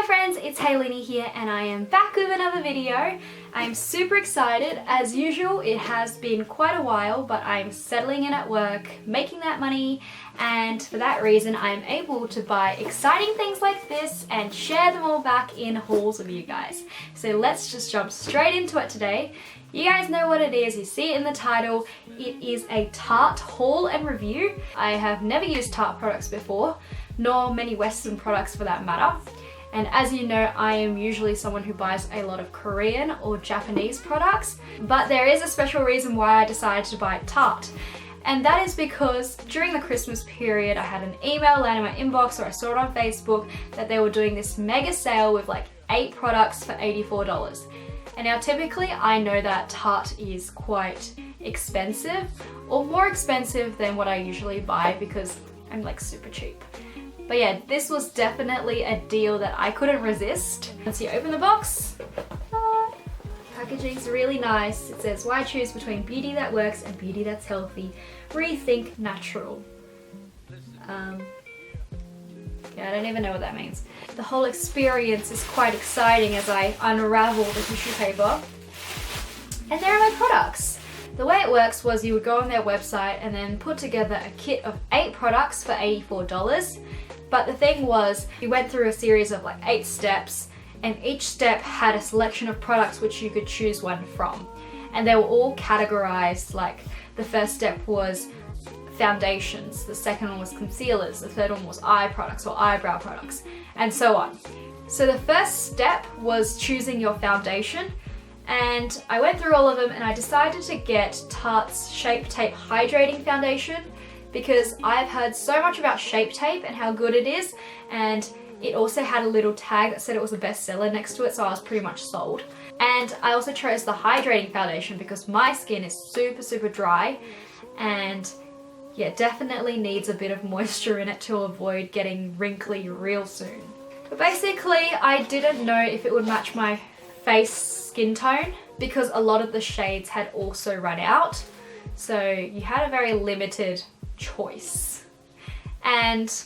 friends, it's Haley here and I am back with another video. I'm super excited. As usual, it has been quite a while, but I'm settling in at work, making that money, and for that reason I'm able to buy exciting things like this and share them all back in hauls with you guys. So let's just jump straight into it today. You guys know what it is, you see it in the title. It is a Tarte haul and review. I have never used Tarte products before, nor many Western products for that matter. And as you know, I am usually someone who buys a lot of Korean or Japanese products, but there is a special reason why I decided to buy Tarte. And that is because during the Christmas period, I had an email land in my inbox, or I saw it on Facebook, that they were doing this mega sale with like 8 products for $84. And now typically I know that Tarte is quite expensive, or more expensive than what I usually buy because I'm like super cheap. But yeah, this was definitely a deal that I couldn't resist. Once you open the box, packaging's really nice. It says, why choose between beauty that works and beauty that's healthy? Rethink natural. Yeah, I don't even know what that means. The whole experience is quite exciting as I unravel the tissue paper. And there are my products. The way it works was you would go on their website and then put together a kit of 8 products for $84. But the thing was, you went through a series of like 8 steps, and each step had a selection of products which you could choose one from. And they were all categorized, like the first step was foundations, the second one was concealers, the third one was eye products or eyebrow products, and so on. So the first step was choosing your foundation, and I went through all of them and I decided to get Tarte's Shape Tape Hydrating Foundation because I've heard so much about Shape Tape and how good it is, and it also had a little tag that said it was a bestseller next to it, so I was pretty much sold. And I also chose the hydrating foundation because my skin is super dry, and yeah, definitely needs a bit of moisture in it to avoid getting wrinkly real soon. But basically, I didn't know if it would match my face skin tone because a lot of the shades had also run out. So you had a very limited choice. And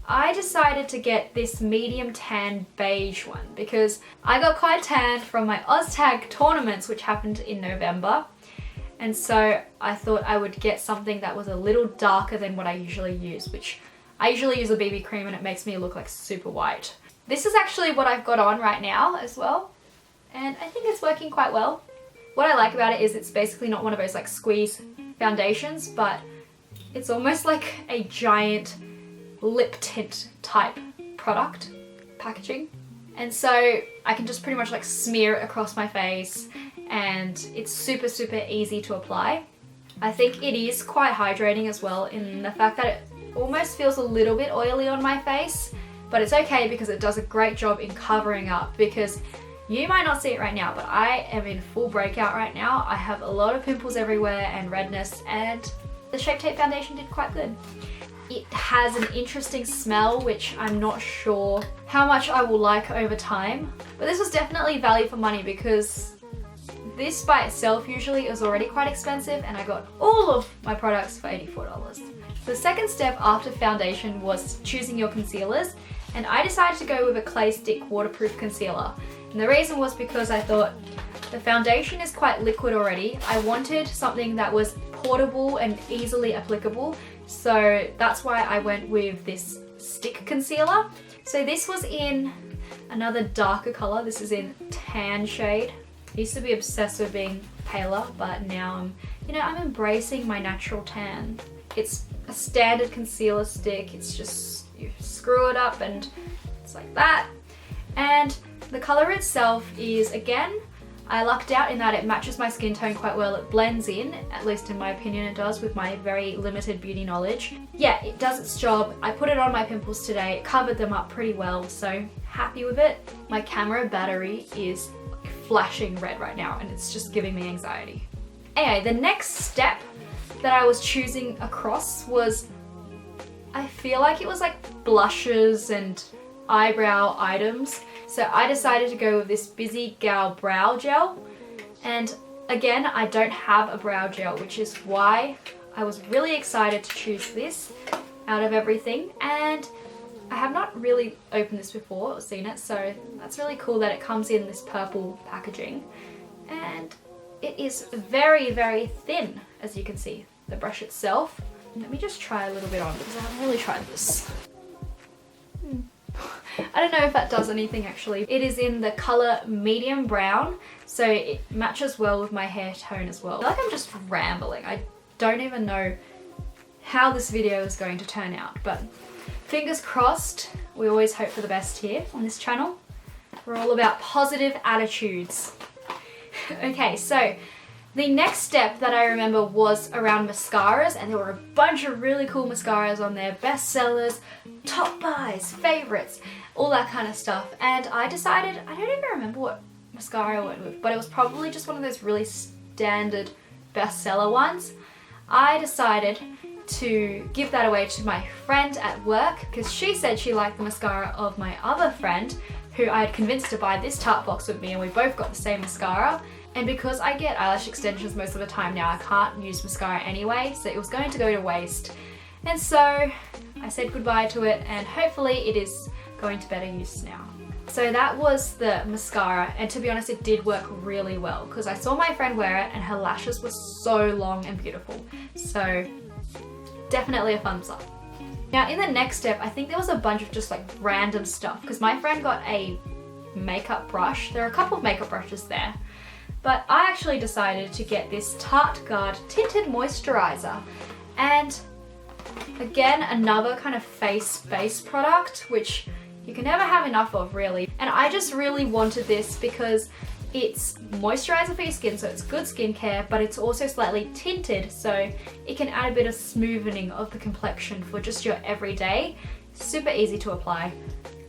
I decided to get this medium tan beige one because I got quite tanned from my OzTag tournaments, which happened in November. And so I thought I would get something that was a little darker than what I usually use, which I usually use a BB cream and it makes me look like super white. This is actually what I've got on right now as well, and I think it's working quite well. What I like about it is it's basically not one of those like squeeze foundations, but it's almost like a giant lip tint type product packaging. And so I can just pretty much like smear it across my face, and it's super easy to apply. I think it is quite hydrating as well in the fact that it almost feels a little bit oily on my face, but it's okay because it does a great job in covering up. Because you might not see it right now, but I am in full breakout right now. I have a lot of pimples everywhere and redness, and the Shape Tape foundation did quite good. It has an interesting smell, which I'm not sure how much I will like over time. But this was definitely value for money because this by itself usually is already quite expensive, and I got all of my products for $84. The second step after foundation was choosing your concealers, and I decided to go with a clay stick waterproof concealer. And the reason was because I thought the foundation is quite liquid already. I wanted something that was portable and easily applicable, so that's why I went with this stick concealer. So this was in another darker color. This is in tan shade. I used to be obsessed with being paler, but now I'm embracing my natural tan. It's a standard concealer stick. It's just, you screw it up and it's like that. And the color itself is, again, I lucked out in that it matches my skin tone quite well. It blends in, at least in my opinion it does, with my very limited beauty knowledge. Yeah, it does its job. I put it on my pimples today. It covered them up pretty well, so happy with it. My camera battery is flashing red right now and it's just giving me anxiety. Anyway, the next step that I was choosing across was, I feel like it was like blushes and eyebrow items. So I decided to go with this Busy Gal brow gel, and again, I don't have a brow gel, which is why I was really excited to choose this out of everything. And I have not really opened this before or seen it, so that's really cool that it comes in this purple packaging. And it is very, very thin, as you can see, the brush itself. Let me just try a little bit on because I haven't really tried this. I don't know if that does anything actually. It is in the color medium brown, so it matches well with my hair tone as well. I feel like I'm just rambling. I don't even know how this video is going to turn out, but fingers crossed. We always hope for the best here on this channel. We're all about positive attitudes. Okay, so the next step that I remember was around mascaras, and there were a bunch of really cool mascaras on there, bestsellers, top buys, favorites, all that kind of stuff. And I decided, I don't even remember what mascara I went with, but it was probably just one of those really standard bestseller ones. I decided to give that away to my friend at work because she said she liked the mascara of my other friend who I had convinced to buy this Tarte box with me, and we both got the same mascara. And because I get eyelash extensions most of the time now, I can't use mascara anyway, so it was going to go to waste. And so I said goodbye to it, and hopefully it is going to better use now. So that was the mascara, and to be honest, it did work really well because I saw my friend wear it and her lashes were so long and beautiful. So definitely a thumbs up. Now in the next step, I think there was a bunch of just like random stuff because my friend got a makeup brush. There are a couple of makeup brushes there. But I actually decided to get this Tarteguard Tinted Moisturiser. And again, another kind of face-based product, which you can never have enough of really. And I just really wanted this because it's moisturizer for your skin, so it's good skincare, but it's also slightly tinted, so it can add a bit of smoothing of the complexion for just your everyday. Super easy to apply.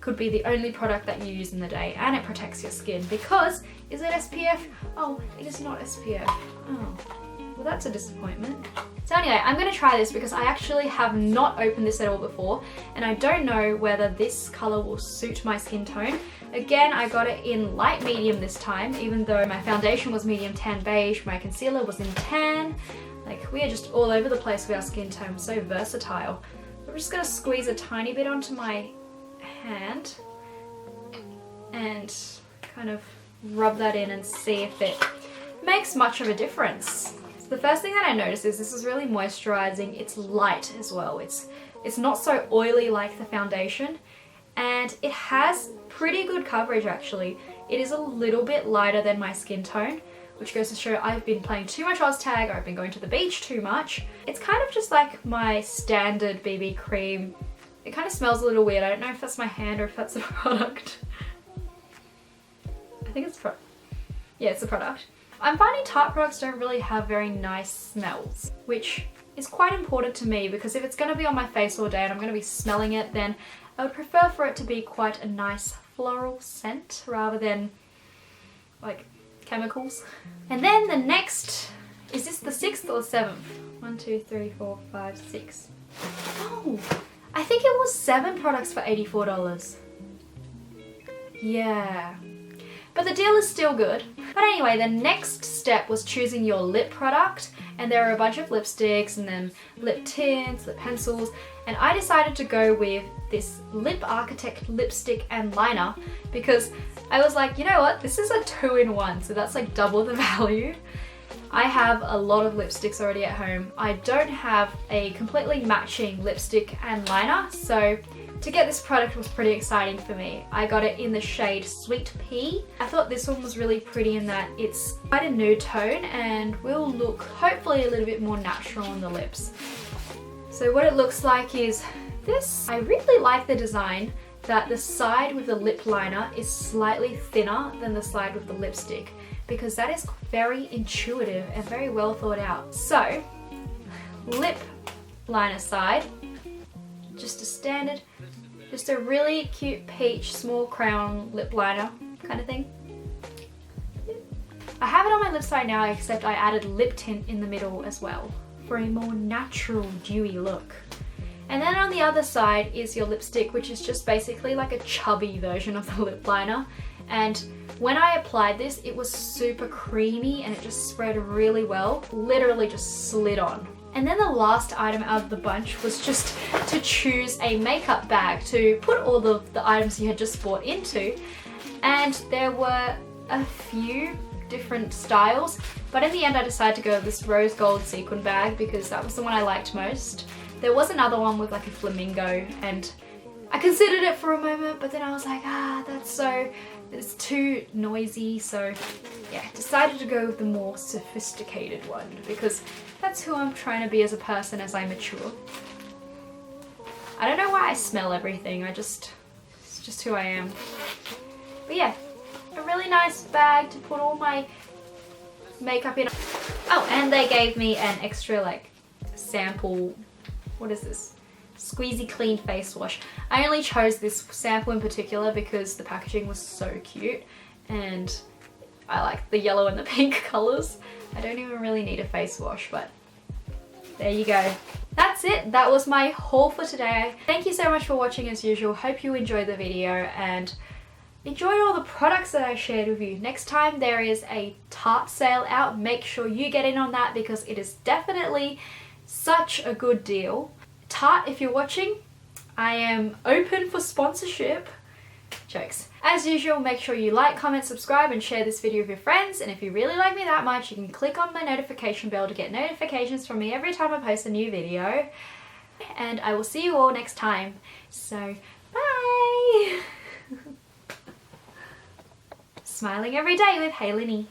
Could be the only product that you use in the day, and it protects your skin because, is it SPF? Oh, it is not SPF. Oh, well that's a disappointment. So anyway, I'm going to try this because I actually have not opened this at all before, and I don't know whether this color will suit my skin tone. Again, I got it in light medium this time, even though my foundation was medium tan beige, my concealer was in tan. Like, we are just all over the place with our skin tone, so versatile. I'm just going to squeeze a tiny bit onto my hand and kind of rub that in and see if it makes much of a difference. So the first thing that I noticed is this is really moisturizing. It's light as well. It's not so oily like the foundation, and it has pretty good coverage actually. It is a little bit lighter than my skin tone, which goes to show I've been playing too much OzTag, or I've been going to the beach too much. It's kind of just like my standard BB cream. It kind of smells a little weird. I don't know if that's my hand or if that's the product. I think it's it's the product. I'm finding Tarte products don't really have very nice smells, which is quite important to me because if it's going to be on my face all day and I'm going to be smelling it, then I would prefer for it to be quite a nice floral scent rather than like chemicals. And then the next, is this the 6th or the 7th? 1, 2, 3, 4, 5, 6. Oh, I think it was 7 products for $84. Yeah. But the deal is still good. But anyway, the next step was choosing your lip product, and there are a bunch of lipsticks and then lip tints, lip pencils, and I decided to go with this Lip Architect lipstick and liner because I was like, you know what, this is a 2-in-1, so that's like double the value. I have a lot of lipsticks already at home. I don't have a completely matching lipstick and liner, so to get this product was pretty exciting for me. I got it in the shade Sweet Pea. I thought this one was really pretty in that it's quite a nude tone and will look hopefully a little bit more natural on the lips. So what it looks like is this. I really like the design that the side with the lip liner is slightly thinner than the side with the lipstick because that is very intuitive and very well thought out. So, lip liner side, just a standard, just a really cute peach small crown lip liner kind of thing. I have it on my lip side now, except I added lip tint in the middle as well for a more natural dewy look. And then on the other side is your lipstick, which is just basically like a chubby version of the lip liner. And when I applied this, it was super creamy and it just spread really well. Literally just slid on. And then the last item out of the bunch was just to choose a makeup bag to put all the items you had just bought into. And there were a few different styles, but in the end I decided to go with this rose gold sequin bag because that was the one I liked most. There was another one with like a flamingo and I considered it for a moment, but then I was like, it's too noisy, so yeah, decided to go with the more sophisticated one because that's who I'm trying to be as a person as I mature. I don't know why I smell everything, it's just who I am. But yeah, a really nice bag to put all my makeup in. Oh, and they gave me an extra like sample, what is this? Squeezy Clean face wash. I only chose this sample in particular because the packaging was so cute and I like the yellow and the pink colors. I don't even really need a face wash, but there you go. That's it. That was my haul for today. Thank you so much for watching as usual. Hope you enjoyed the video and enjoyed all the products that I shared with you. Next time there is a Tarte sale out, make sure you get in on that because it is definitely such a good deal. Tarte, if you're watching, I am open for sponsorship. Jokes. As usual, make sure you like, comment, subscribe and share this video with your friends, and if you really like me that much, you can click on the notification bell to get notifications from me every time I post a new video. And I will see you all next time. So, bye! Smiling every day with Hey Linny.